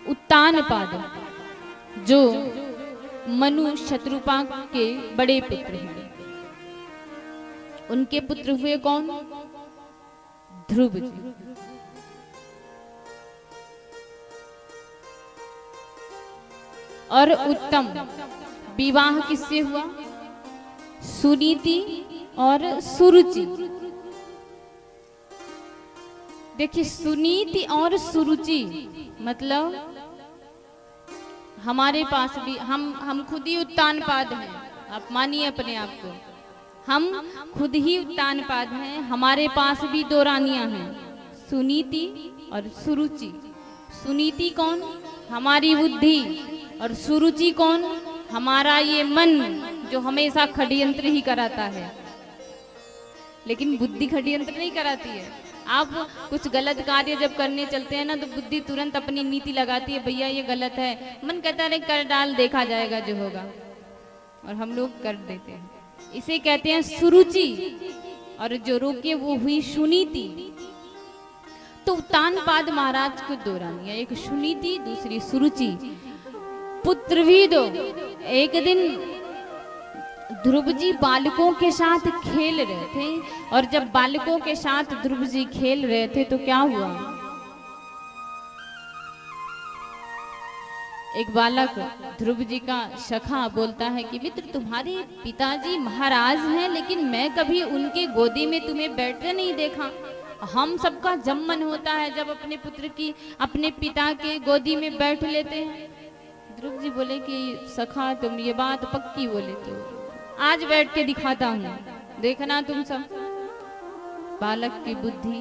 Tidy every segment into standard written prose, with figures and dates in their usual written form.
उत्तानपाद जो मनु शत्रुपा के बड़े पुत्र हैं, उनके पुत्र हुए कौन? ध्रुव जी। और उत्तम विवाह किससे हुआ? सुनीति और सुरुचि। देखिए, सुनीति और सुरुचि मतलब हमारे पास भी हम खुद ही उत्तानपाद हैं। आप मानिए अपने आप को, हम खुद ही उत्तानपाद हैं। हमारे पास भी दो रानियां हैं, सुनीति और सुरुचि। सुनीति कौन? हमारी बुद्धि। और सुरुचि कौन? हमारा ये मन जो हमेशा षड्यंत्र ही कराता है। लेकिन बुद्धि षड्यंत्र नहीं कराती है। आप कुछ गलत कार्य जब करने चलते हैं ना, तो बुद्धि तुरंत अपनी नीति लगाती है, भैया ये गलत है। मन कहता है कर डाल, देखा जाएगा जो होगा, और हम लोग कर देते हैं। इसे कहते हैं सुरुचि। और जो रोके वो हुई सुनीति। तो उत्तानपाद महाराज को दो रानियां, एक सुनीति दूसरी सुरुचि। पुत्र भी दो। एक दिन ध्रुव जी बालकों के साथ खेल रहे थे, और जब बालकों के साथ ध्रुव जी खेल रहे थे तो क्या हुआ? एक बालक ध्रुव जी का सखा बोलता है कि मित्र, तुम्हारे पिताजी महाराज हैं, लेकिन मैं कभी उनके गोदी में तुम्हें बैठते नहीं देखा। हम सबका जब मन होता है जब अपने पुत्र की अपने पिता के गोदी में बैठ लेते हैं। ध्रुव जी बोले कि सखा, तुम ये बात पक्की बोले तो आज बैठ के दिखाता हूं, देखना तुम सब। बालक की बुद्धि।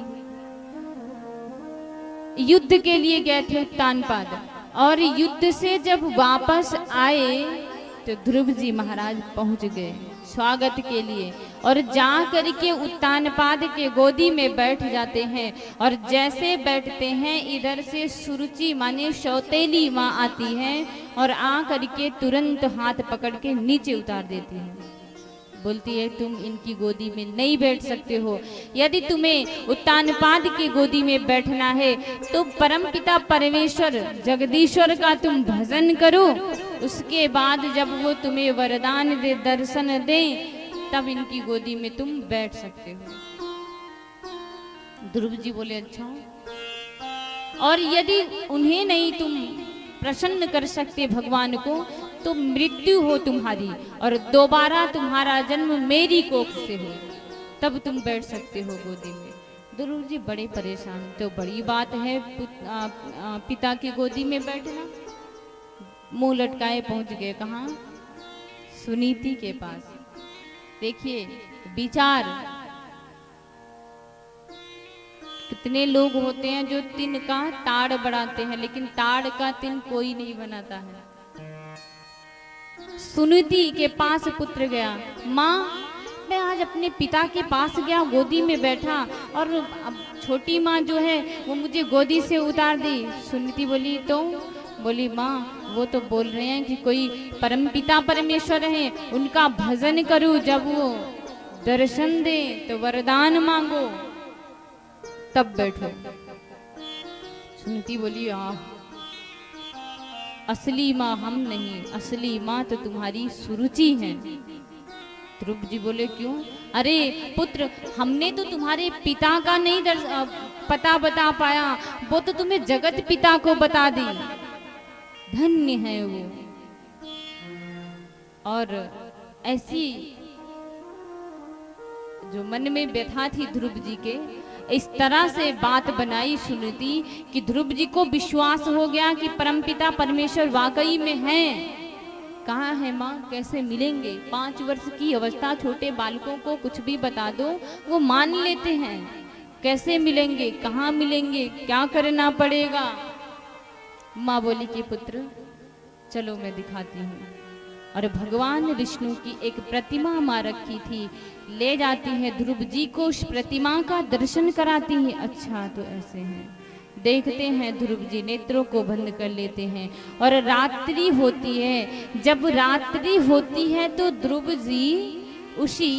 युद्ध के लिए गए थे उत्तानपाद, और युद्ध से जब वापस आए तो ध्रुव जी महाराज पहुंच गए स्वागत के लिए, और जा करके उत्तानपाद के गोदी में बैठ जाते हैं। और जैसे बैठते हैं, इधर से सुरुचि माने सौतेली माँ आती है और आ करके तुरंत हाथ पकड़ के नीचे उतार देती है। बोलती है तुम इनकी गोदी में नहीं बैठ सकते हो। यदि तुम्हें उत्तानपाद की गोदी में बैठना है तो परमपिता परमेश्वर जगदीश्वर का तुम भजन करो। उसके बाद जब वो तुम्हें वरदान दे, दर्शन दे, तब इनकी गोदी में तुम बैठ सकते हो। ध्रुव जी बोले अच्छा, और यदि उन्हें नहीं तुम प्रसन्न कर सकते भगवान को, तो मृत्यु हो तुम्हारी और दोबारा तुम्हारा जन्म मेरी कोख से हो, तब तुम बैठ सकते हो गोदी में। ध्रुव जी बड़े परेशान। तो बड़ी बात है पिता की गोदी में बैठना। मुंह लटकाए पहुंच गए कहाँ? सुनीति के पास। देखिए विचार, कितने लोग होते हैं जो तिन का ताड़ बढ़ाते हैं, लेकिन ताड़ का तिन कोई नहीं बनाता है। सुनीति के पास पुत्र गया, माँ मैं आज अपने पिता के पास गया, गोदी में बैठा, और अब छोटी माँ जो है वो मुझे गोदी से उतार दी। सुनीति बोली तो? बोली माँ वो तो बोल रहे हैं कि कोई परमपिता परमेश्वर है, उनका भजन करूं, जब वो दर्शन दे तो वरदान मांगो, तब बैठो। सुनीति बोली असली माँ हम नहीं, असली माँ तो तुम्हारी सुरुचि है। ध्रुव जी बोले क्यों? अरे पुत्र, हमने तो तुम्हारे पिता का नहीं पता बता पाया, वो तो तुम्हें जगत पिता को बता दी। धन्य है वो। और ऐसी जो मन में व्यथा थी ध्रुव जी के, इस तरह से बात बनाई सुनीति कि ध्रुव जी को विश्वास हो गया कि परमपिता परमेश्वर वाकई में हैं। कहाँ है माँ, कैसे मिलेंगे? 5 वर्ष की अवस्था, छोटे बालकों को कुछ भी बता दो वो मान लेते हैं। कैसे मिलेंगे, कहाँ मिलेंगे, क्या करना पड़ेगा? माँ बोली कि पुत्र चलो मैं दिखाती हूँ। और भगवान विष्णु की एक प्रतिमा माँ रखी थी, ले जाती है ध्रुव जी को, उस प्रतिमा का दर्शन कराती है। अच्छा तो ऐसे हैं, देखते हैं। ध्रुव जी नेत्रों को बंद कर लेते हैं और रात्रि होती है। जब रात्रि होती है तो ध्रुव जी उसी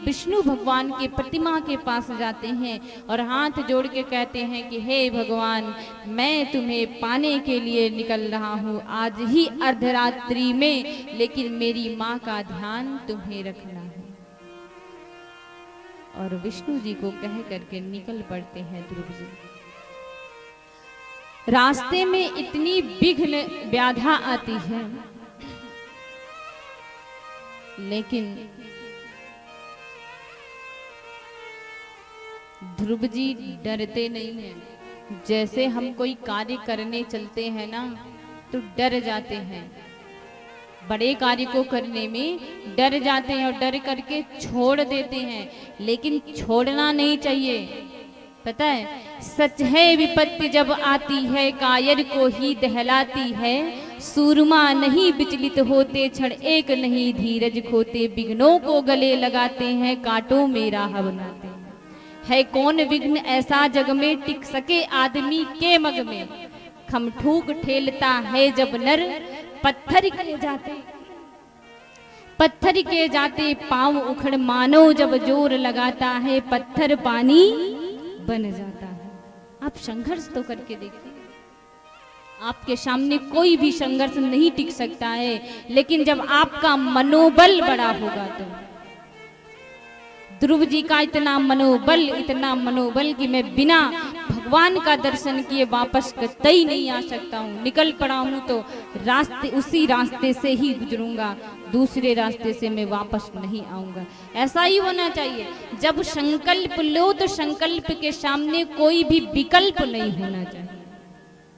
विष्णु भगवान के प्रतिमा के पास जाते हैं और हाथ जोड़ के कहते हैं कि हे भगवान, मैं तुम्हें पाने के लिए निकल रहा हूँ आज ही अर्धरात्रि में, लेकिन मेरी माँ का ध्यान तुम्हें रखना है। और विष्णु जी को कह करके निकल पड़ते हैं ध्रुव जी। रास्ते में इतनी विघ्न व्याधा आती है, लेकिन ध्रुव जी डरते नहीं हैं। जैसे हम कोई कार्य करने चलते हैं ना तो डर जाते हैं, बड़े कार्य को करने में डर जाते हैं और डर करके छोड़ देते हैं, लेकिन छोड़ना नहीं चाहिए। पता है, सच है विपत्ति जब आती है कायर को ही दहलाती है, सूरमा नहीं विचलित होते क्षण एक नहीं धीरज खोते, विघ्नों को गले लगाते हैं कांटों में राह बनाते हैं। है कौन विघ्न ऐसा जग में टिक सके आदमी के मग में, खमठूक ठेलता है जब नर पत्थर के जाते पांव उखड़ मानो जब जोर लगाता है पत्थर पानी बन जाता है। आप संघर्ष तो करके देखिए, आपके सामने कोई भी संघर्ष नहीं टिक सकता है, लेकिन जब आपका मनोबल बड़ा होगा तो ध्रुव जी का इतना मनोबल कि मैं बिना भगवान का दर्शन किए वापस कतई नहीं आ सकता हूँ। निकल पड़ा हूँ तो उसी रास्ते से ही गुजरूंगा, दूसरे रास्ते से मैं वापस नहीं आऊंगा। ऐसा ही होना चाहिए। जब संकल्प लो तो संकल्प के सामने कोई भी विकल्प नहीं होना चाहिए।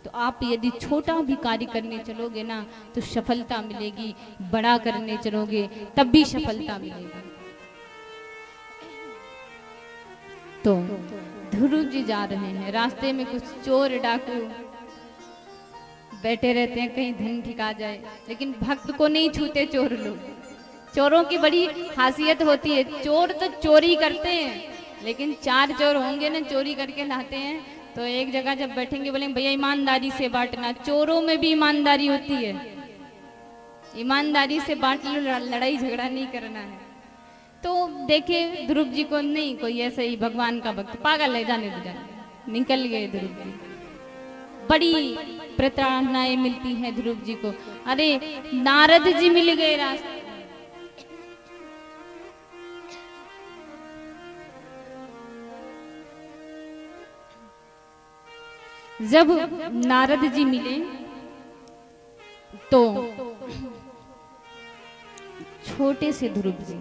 तो आप यदि छोटा भी कार्य करने चलोगे ना तो सफलता मिलेगी, बड़ा करने चलोगे तब भी सफलता मिलेगी। तो ध्रुव जी जा रहे हैं, रास्ते में कुछ चोर डाकू बैठे रहते हैं, कहीं धन ठिका जाए, लेकिन भक्त को नहीं छूते चोर लोग। चोरों की बड़ी खासियत होती है, चोर तो चोरी करते हैं, लेकिन चार चोर होंगे ना चोरी करके लाते हैं, तो एक जगह जब बैठेंगे बोलेंगे भैया ईमानदारी से बांटना। चोरों में भी ईमानदारी होती है, ईमानदारी से बांट लो, लड़ाई झगड़ा नहीं करना है। तो देखे ध्रुव जी को, नहीं कोई ऐसे ही भगवान का भक्त, पागल है, जाने दो जाने। निकल गए ध्रुव जी। बड़ी प्रताड़नाएं मिलती हैं ध्रुव जी को। अरे नारद जी मिल गए रास्ते। जब नारद जी मिले तो छोटे से ध्रुव जी,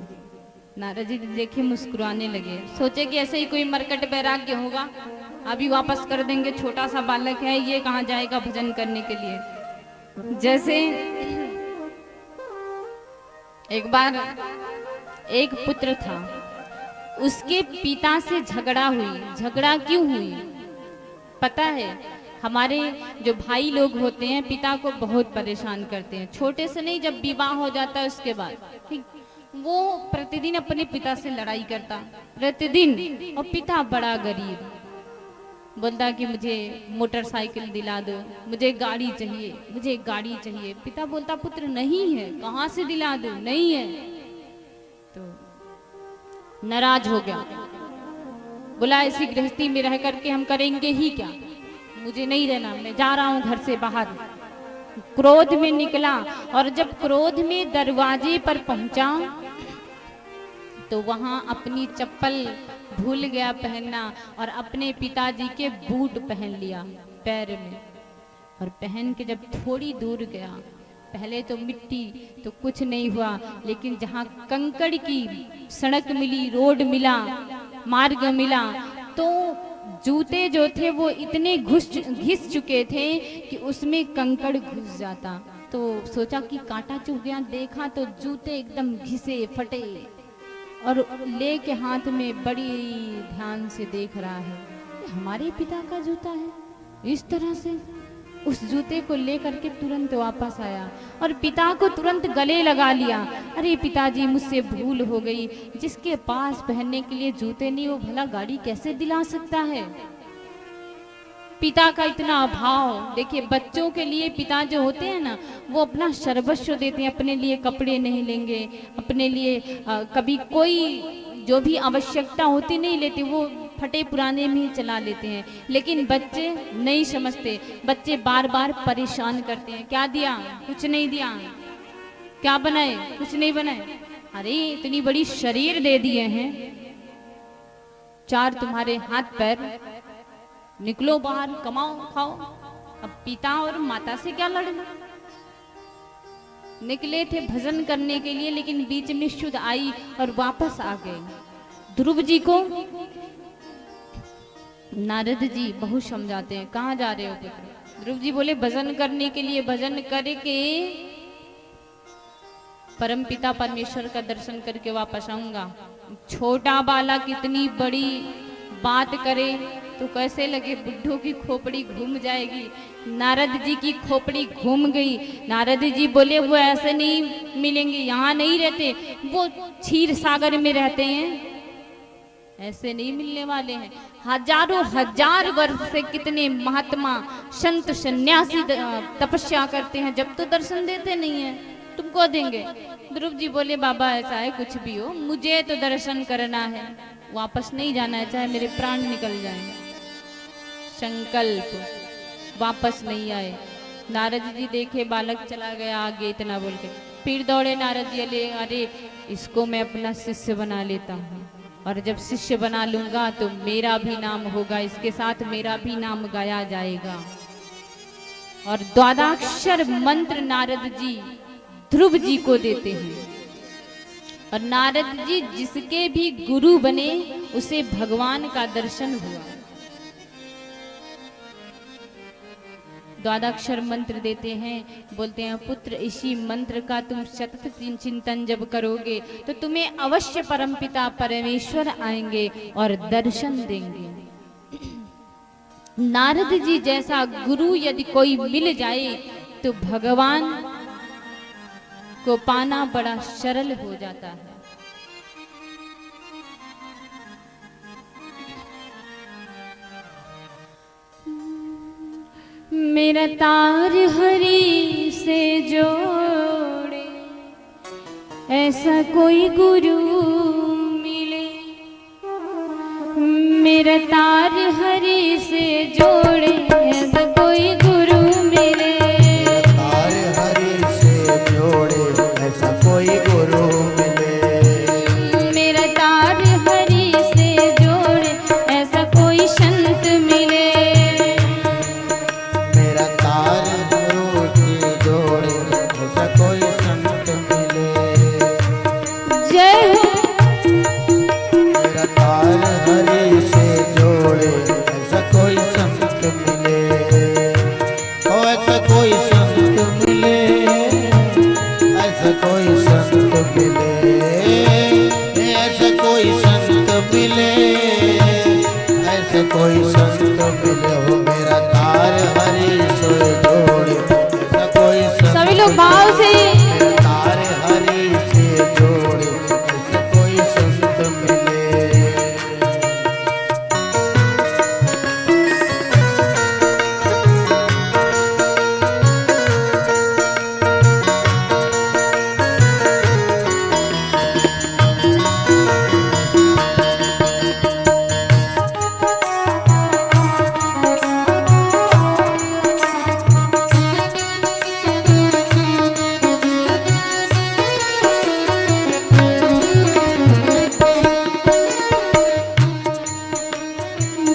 नारद जी देखे मुस्कुराने लगे, सोचे कि ऐसे ही कोई मरकट वैराग्य होगा, अभी वापस कर देंगे, छोटा सा बालक है, ये कहाँ जाएगा भजन करने के लिए। जैसे एक बार एक पुत्र था, उसके पिता से झगड़ा हुई। झगड़ा क्यों हुई पता है? हमारे जो भाई लोग होते हैं पिता को बहुत परेशान करते हैं, छोटे से नहीं, जब विवाह हो जाता है उसके बाद, ठीक, वो प्रतिदिन अपने पिता से लड़ाई करता, प्रतिदिन। और पिता बड़ा गरीब, बोलता कि मुझे मोटरसाइकिल दिला दो, मुझे गाड़ी चाहिए, मुझे गाड़ी चाहिए। पिता बोलता पुत्र नहीं है, कहाँ से दिला दो, नहीं है। तो नाराज हो गया, बोला ऐसी गृहस्थी में रह करके हम करेंगे ही क्या, मुझे नहीं रहना, मैं जा रहा हूँ घर से बाहर। क्रोध में निकला, और जब क्रोध में दरवाजे पर पहुंचा तो वहां अपनी चप्पल भूल गया पहनना और अपने पिताजी के बूट पहन लिया पैर में। और पहन के जब थोड़ी दूर गया, पहले तो मिट्टी तो कुछ नहीं हुआ, लेकिन जहां कंकड़ की सड़क मिली, रोड मिला, मार्ग मिला, तो जूते जो थे वो इतने घिस चुके थे कि उसमें कंकड़ घुस जाता। तो सोचा कि कांटा चुभ गया, देखा तो जूते एकदम घिसे फटे, और लेके हाथ में बड़ी ध्यान से देख रहा है, हमारे पिता का जूता है। इस तरह से उस जूते को लेकर के तुरंत वापस आया और पिता को तुरंत गले लगा लिया। अरे पिताजी मुझसे भूल हो गई, जिसके पास पहनने के लिए जूते नहीं वो भला गाड़ी कैसे दिला सकता है। पिता का इतना अभाव देखिए, बच्चों के लिए पिता जो होते हैं ना वो अपना सर्वस्व देते हैं, अपने लिए कपड़े नहीं लेंगे, अपने लिए कभी कोई जो भी आवश्यकता होती नहीं लेते, वो फटे पुराने में ही चला लेते हैं। लेकिन बच्चे नहीं समझते, बच्चे बार बार परेशान करते हैं। क्या दिया? कुछ नहीं दिया। क्या बनाए? कुछ नहीं बनाए। अरे इतनी बड़ी शरीर दे दिए हैं, 4 तुम्हारे हाथ पैर, निकलो बाहर, कमाओ खाओ। अब पिता और माता से क्या लड़ना। निकले थे भजन करने के लिए, लेकिन बीच में शुद्ध आई और वापस आ गए। ध्रुव जी को नारद जी बहुत समझाते हैं, कहाँ जा रहे हो पुत्र? ध्रुव जी बोले भजन करने के लिए, भजन करके परम पिता परमेश्वर का दर्शन करके वापस आऊंगा। छोटा बालक इतनी बड़ी बात करे तो कैसे लगे? बुड्ढों की खोपड़ी घूम जाएगी। नारद जी की खोपड़ी घूम गई। नारद जी बोले वो ऐसे नहीं मिलेंगे, यहाँ नहीं रहते, वो क्षीर सागर में रहते हैं, ऐसे नहीं मिलने वाले हैं। हजारों हजार वर्ष से कितने महात्मा संत सन्यासी तपस्या करते हैं, जब तो दर्शन देते नहीं है, तुमको देंगे। ध्रुव जी बोले बाबा ऐसा है, कुछ भी हो, मुझे तो दर्शन करना है, वापस नहीं जाना है, चाहे मेरे प्राण निकल जाएं। संकल्प, वापस नहीं आए। नारद जी देखे बालक चला गया आगे, इतना बोल के फिर दौड़े नारद जी, ले अरे इसको मैं अपना शिष्य बना लेता हूँ, और जब शिष्य बना लूंगा तो मेरा भी नाम होगा, इसके साथ मेरा भी नाम गाया जाएगा। और द्वादशाक्षर मंत्र नारद जी ध्रुव जी को देते हैं, और नारद जी जिसके भी गुरु बने उसे भगवान का दर्शन हुआ। द्वादशाक्षर मंत्र देते हैं, बोलते हैं पुत्र इसी मंत्र का तुम सतत चिंतन जब करोगे तो तुम्हें अवश्य परमपिता परमेश्वर आएंगे और दर्शन देंगे। नारद जी जैसा गुरु यदि कोई मिल जाए तो भगवान को पाना बड़ा सरल हो जाता है। मेरा तार हरि से जोड़े ऐसा कोई गुरु मिले, मेरा तार हरि से जोड़े ऐसा कोई गुरु मिले, तार हरि से जोड़े ऐसा कोई गुरु मिले, मेरा तार हरि से जोड़े ऐसा कोई संत मिले, मेरा तार गुरु से जोड़े ऐसा कोई संत मिले। जय हो। मेरा तार हरि से जोड़े ऐसा कोई संत मिले, ओ ऐसा कोई संत मिले, ऐसा कोई संत मिले, ऐसा कोई संत मिले, ऐसा कोई संत मिले। हो मेरा तार हरि से जोड़े ऐसा कोई संत सभी लोग भाव से मेरा तार हरि से जोड़े ऐसा कोई संत मिले।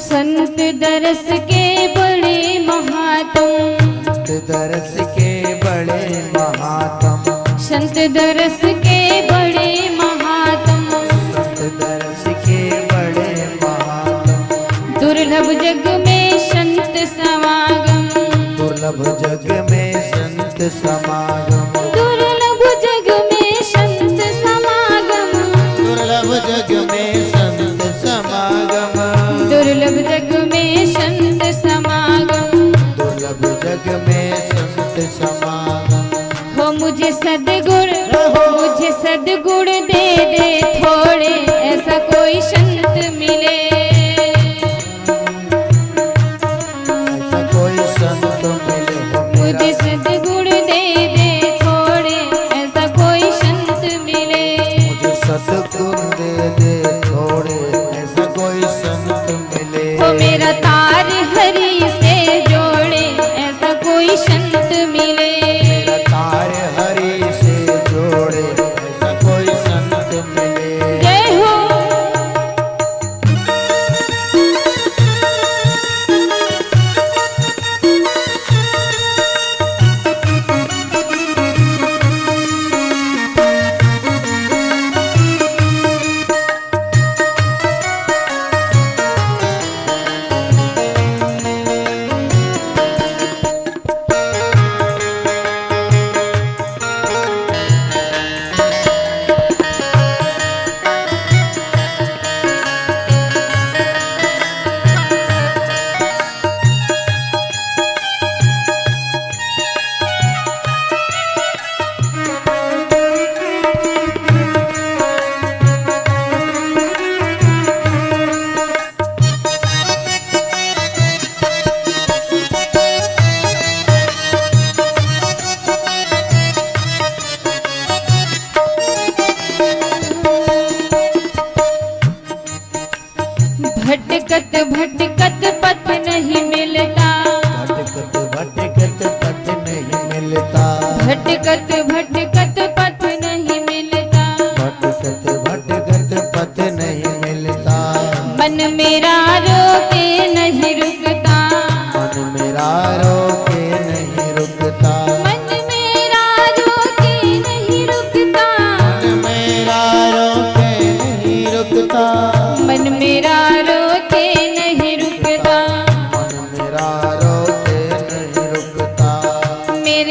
संत दरस के बड़े महात्म, दरस के बड़े महात्म, संत दरस के बड़े महात्म, संत दरस के बड़े महात्म, दुर्लभ जग में संत समागम, दुर्लभ जग में संत समागम, दुर्लभ जग में संत समागम, दुर्लभ जग में संत समागम, दुर्लभ जग में संत समागम, दुर्लभ जग में संत समागम। हो मुझे सदगुण, मुझे सदगुण दे दे थोड़े ऐसा कोई संत मिले, ऐसा कोई संत मिले। हो मेरा मुझे सदगुण दे दे थोड़े ऐसा कोई संत मिले, मुझे सतगुण दे दे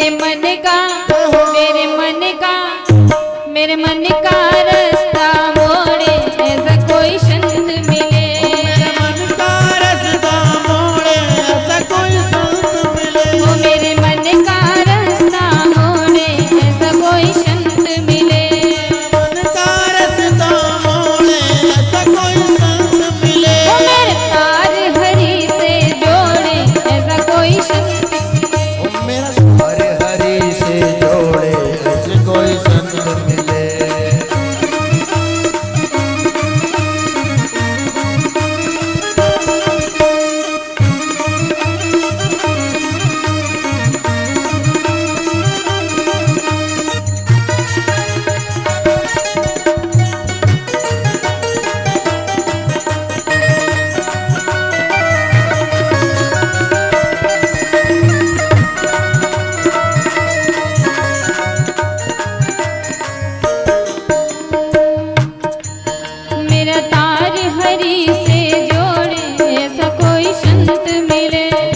मेरे मन का मेरे मन का रास्ता मोड़े ऐसा कोई संत मिले। मेरे मन का रास्ता मोड़े ऐसा कोई संत मिले। ओ मेरे मन का रास्ता मोड़े ऐसा कोई संत मिले। मन का रास्ता मोड़े ऐसा कोई संत मिले। ओ मेरे तार हरि से जोड़े ऐसा कोई संत मिले। ओ मेरा हरे हरि से जोड़े ऐसे कोई संत मिले।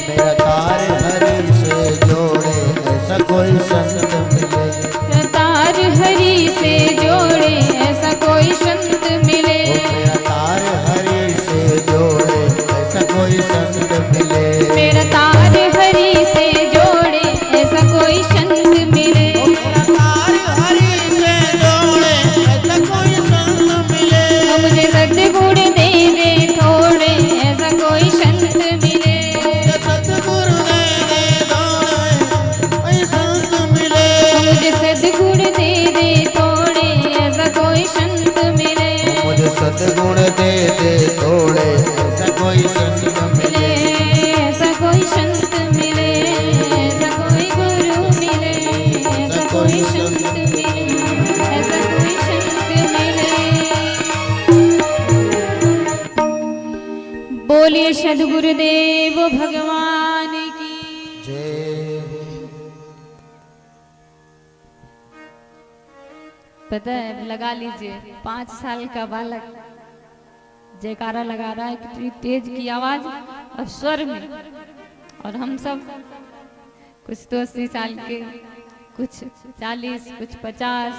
मेरा तार हरि से जोड़े ऐसा कोई संत मिले। मेरा तार हरि से जोड़े ऐसा कोई संत मिले। मेरा तार हरि से जोड़े ऐसा कोई संत मिले। मेरा तार हरि से जोड़े ऐसा कोई संत मिले। मेरा तार हरि से जोड़े ऐसा कोई संत मिले। मेरा तार हरि से जोड़े ऐसा कोई संत मिले। ओ मुझे सद्गुण दे दे थोड़े ऐसा कोई संत मिले। सतगुरु दे दे थोड़े ऐसा संत मिले। ओ मुझे सद्गुण दे दे थोड़े ऐसा कोई संत मिले। मुझे सतगुण दे दे थोड़े ऐसा कोई संत मिले। ऐसा कोई संत मिले, ऐसा कोई गुरु मिले, ऐसा कोई संत मिले, ऐसा कोई संत मिले। बोलिए सद्गुरुदेव भगवान की। जय। पता है, लगा लीजिए 5 साल का बालक जयकारा लगा रहा है, कितनी तेज की आवाज और स्वर में। और हम सब कुछ तो 80 साल के, कुछ 40, कुछ 50,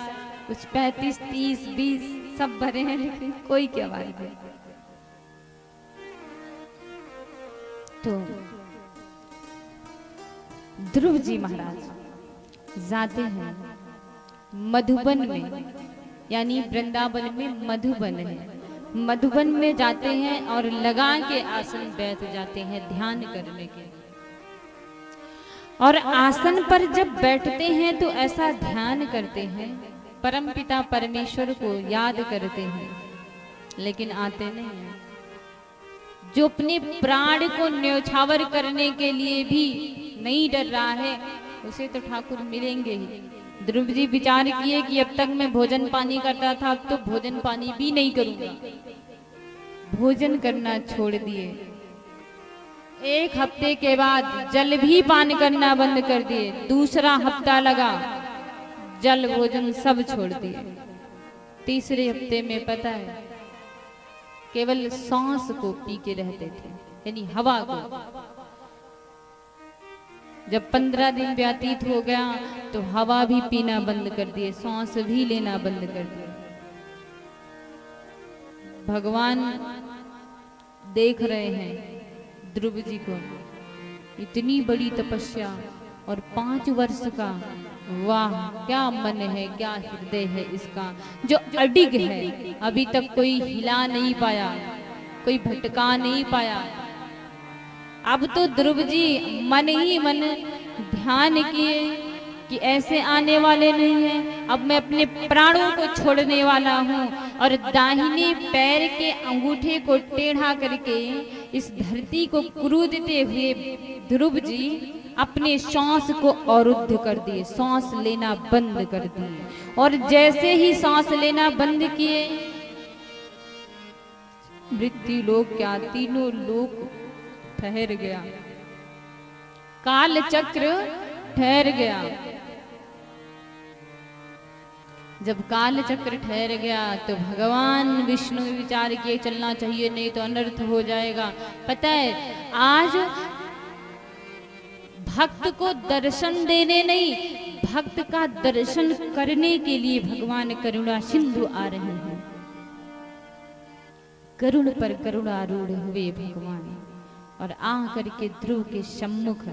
कुछ 35, 30, 20 सब भरे हैं, लेकिन कोई की आवाज नहीं। तो ध्रुव जी महाराज जाते हैं मधुबन में, यानी वृंदावन में मधुबन है। मधुबन में जाते हैं और लगा के आसन बैठ जाते हैं ध्यान करने के। और आसन पर जब बैठते हैं तो ऐसा ध्यान करते हैं, परमपिता परमेश्वर को याद करते हैं, लेकिन आते नहीं हैं। जो अपने प्राण को न्यौछावर करने के लिए भी नहीं डर रहा है, उसे तो ठाकुर मिलेंगे ही। ध्रुव जी विचार किए कि अब तक मैं भोजन पानी करता था, अब तो भोजन पानी भी नहीं करूंगा। भोजन करना छोड़ दिए। 1 हफ्ते के बाद जल भी पान करना बंद कर दिए। दूसरा हफ्ता लगा, जल भोजन सब छोड़ दिए। तीसरे हफ्ते में पता है केवल सांस को पी के रहते थे, यानी हवा को। जब 15 दिन व्यतीत हो गया तो हवा भी पीना बंद कर दिए, सांस भी लेना बंद कर दिए। भगवान देख रहे हैं ध्रुव जी को, इतनी बड़ी तपस्या और 5 वर्ष का, वाह क्या मन है, क्या हृदय है इसका, जो अडिग है। अभी तक कोई हिला नहीं पाया, कोई भटका नहीं पाया। अब तो ध्रुव जी मन ही मन ध्यान किए कि ऐसे आने वाले नहीं हैं। अब मैं अपने प्राणों को छोड़ने वाला हूँ। और दाहिने पैर के अंगूठे को टेढ़ा करके इस धरती को क्रूदते हुए ध्रुव जी अपने सांस को अवरुद्ध कर दिए, सांस लेना बंद कर दिए। और जैसे ही सांस लेना बंद किए, मृत्यु लोक क्या तीनों लोक ठहर गया, काल चक्र ठहर गया। जब काल चक्र ठहर गया तो भगवान विष्णु विचार किए चलना चाहिए, नहीं तो अनर्थ हो जाएगा। पता है आज भक्त को दर्शन देने नहीं, भक्त का दर्शन करने के लिए भगवान करुणा सिंधु आ रहे हैं। करुण पर करुणारूढ़ हुए भगवान और आ करके ध्रुव के सम्मुख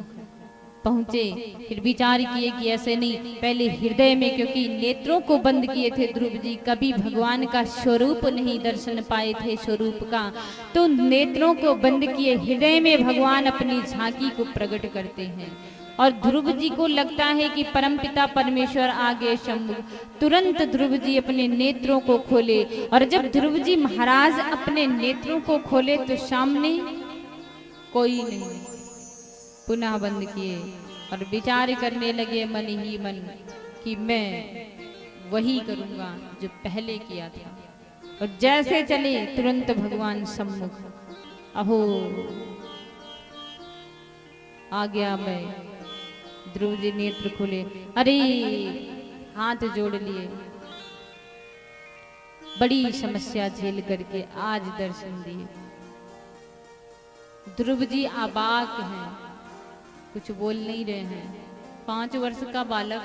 पहुंचे। फिर विचार किए कि ऐसे नहीं, पहले हृदय में, क्योंकि नेत्रों को बंद किए थे ध्रुव जी, कभी भगवान का स्वरूप नहीं दर्शन पाए थे स्वरूप का, तो नेत्रों को बंद किए हृदय में भगवान अपनी झांकी को प्रकट करते हैं। और ध्रुव जी को लगता है कि परमपिता परमेश्वर आ गए सम्मुख। तुरंत ध्रुव जी अपने नेत्रों को खोले, और जब ध्रुव जी महाराज अपने नेत्रों को खोले तो सामने कोई नहीं, पुनः बंद किए और विचार करने लगे मन ही मन कि मैं वही करूंगा जो पहले किया था। और जैसे चले तुरंत भगवान सम्मुख, अहो आ गया मैं। ध्रुव जी नेत्र खोले, अरे हाथ जोड़ लिए, बड़ी समस्या झेल करके आज दर्शन दिए। ध्रुव जी अबाक हैं, कुछ बोल नहीं रहे हैं। 5 वर्ष का बालक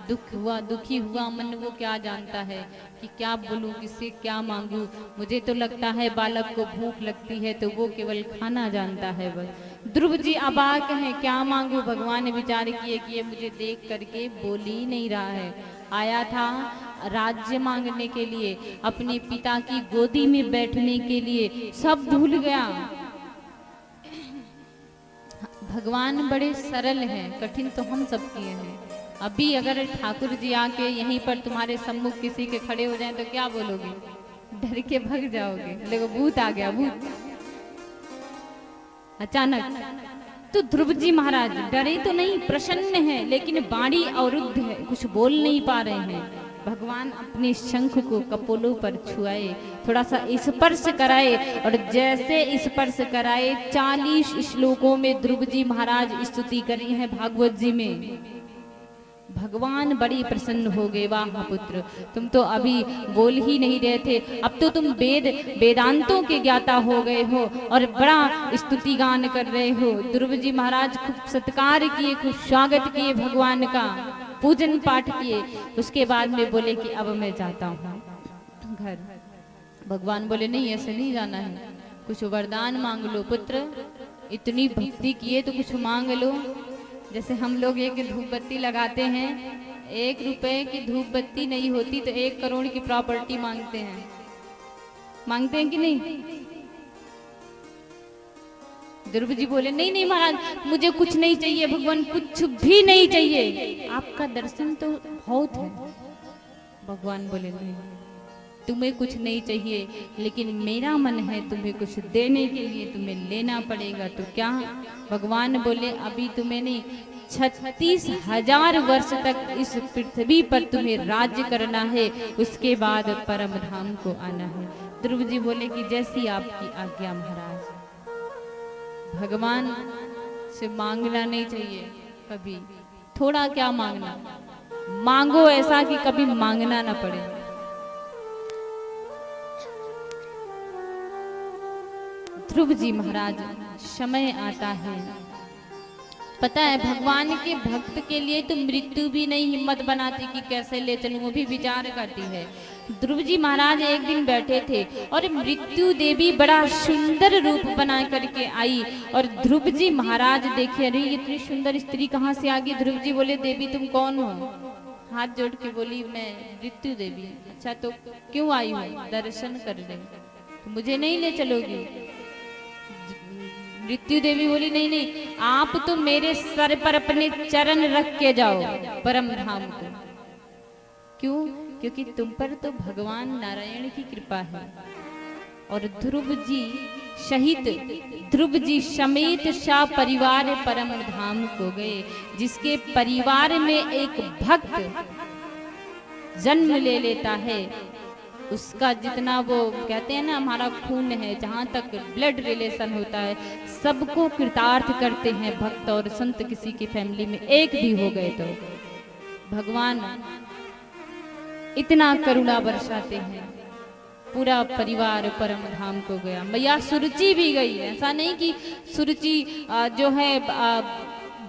दुखी हुआ मन, वो क्या जानता है कि क्या बोलूं, किससे क्या मांगू। मुझे तो लगता है बालक को भूख लगती है तो वो केवल खाना जानता है बस। ध्रुव जी अबाक हैं, क्या मांगू। भगवान ने विचार किए कि ये मुझे देख करके बोल ही नहीं रहा है। आया था राज्य मांगने के लिए, अपने पिता की गोदी में बैठने के लिए, सब भूल गया। भगवान बड़े सरल हैं, कठिन तो हम सब किए हैं। अभी अगर ठाकुर जी आके यहीं पर तुम्हारे सम्मुख किसी के खड़े हो जाएं तो क्या बोलोगे? डर के भग जाओगे, देखो भूत आ गया, भूत अचानक। तो ध्रुव जी महाराज डरे तो नहीं, प्रसन्न है, लेकिन बाणी अवरुद्ध है, कुछ बोल नहीं पा रहे हैं। भगवान अपने शंख को कपोलों पर छुआए, थोड़ा सा स्पर्श कराए, और जैसे स्पर्श कराए 40 श्लोकों में ध्रुव जी महाराज स्तुति करी है भागवत जी में। भगवान बड़ी प्रसन्न हो गए, वाह पुत्र तुम तो अभी बोल ही नहीं रहे थे, अब तो तुम वेदांतों के ज्ञाता हो गए हो और बड़ा स्तुति गान कर रहे हो। ध्रुव जी महाराज खूब सत्कार किए, खूब स्वागत किए, भगवान का पूजन पाठ किए। उसके बाद में बोले कि अब मैं जाता हूँ घर। भगवान बोले नहीं, ऐसे नहीं जाना है, कुछ वरदान मांग लो पुत्र, इतनी भक्ति किए तो कुछ मांग लो। जैसे हम लोग एक धूप बत्ती लगाते हैं, 1 रुपए की धूप बत्ती नहीं होती तो 1 करोड़ की प्रॉपर्टी मांगते हैं, मांगते हैं कि नहीं? ध्रुव जी बोले नहीं नहीं महाराज, मुझे कुछ नहीं चाहिए भगवान, कुछ भी नहीं चाहिए, आपका दर्शन तो बहुत है। भगवान बोले नहीं, तुम्हें कुछ नहीं चाहिए, लेकिन मेरा मन है तुम्हें कुछ देने के लिए, तुम्हें लेना पड़ेगा। तो क्या? भगवान बोले अभी तुम्हें नहीं, 36,000 वर्ष तक इस पृथ्वी पर तुम्हें राज्य करना है, उसके बाद परम धाम को आना है। ध्रुव जी बोले कि जैसी आपकी आज्ञा महाराज। भगवान से मांगना नहीं चाहिए कभी, थोड़ा क्या मांगना, मांगो ऐसा कि कभी मांगना ना पड़े। ध्रुव जी महाराज समय आता है, पता है भगवान के भक्त के लिए तो मृत्यु भी नहीं हिम्मत बनाती कि कैसे ले चलूं, वो भी विचार करती है। ध्रुव जी महाराज एक दिन बैठे थे और मृत्यु देवी बड़ा सुंदर रूप बना करके आई, और ध्रुव जी महाराज देखे, अरे इतनी सुंदर स्त्री कहाँ से आ गई। ध्रुव जी बोले देवी तुम कौन हो? हाथ जोड़ के बोली मैं मृत्यु देवी। अच्छा तो क्यों आई हो? दर्शन करने। तो मुझे नहीं ले चलोगी? मृत्यु देवी बोली नहीं नहीं, आप तो मेरे सर पर अपने चरण रख के जाओ परम धाम को। क्यों? क्योंकि तुम पर तो भगवान नारायण की कृपा है। और ध्रुव जी सहित, ध्रुव जी समेत सा परिवार परम धाम को गए। जिसके परिवार में एक भक्त जन्म ले लेता है, उसका जितना वो कहते हैं ना हमारा खून है, जहाँ तक ब्लड रिलेशन होता है, सबको कृतार्थ करते हैं भक्त और संत। किसी की फैमिली में एक भी हो गए तो भगवान इतना करुणा बरसाते हैं, पूरा परिवार परम धाम को गया। मैया सुरुचि भी गई, ऐसा नहीं कि सुरुचि जो है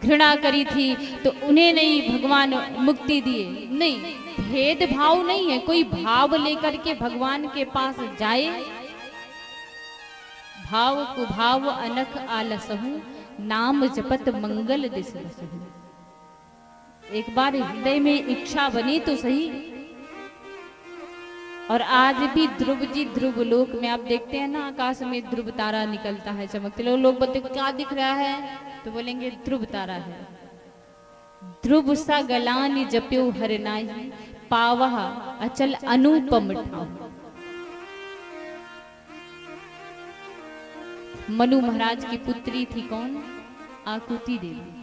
घृणा करी थी तो उन्हें नहीं भगवान मुक्ति दिए। नहीं, भेदभाव नहीं है, कोई भाव लेकर के भगवान के पास जाए। भाव कुभाव अनख आलसहु, नाम जपत मंगल दिस रसहु। एक बार हृदय में इच्छा बनी तो सही। और आज भी ध्रुव जी, ध्रुव लोक में आप देखते हैं ना, आकाश में ध्रुव तारा निकलता है चमकते। लोग बोलते क्या दिख रहा है, तो बोलेंगे ध्रुव तारा है। ध्रुव सा गलान जप्यो हर नाई, पावह अचल अनुपम ठाव। मनु महाराज की पुत्री थी कौन? आकुति देवी।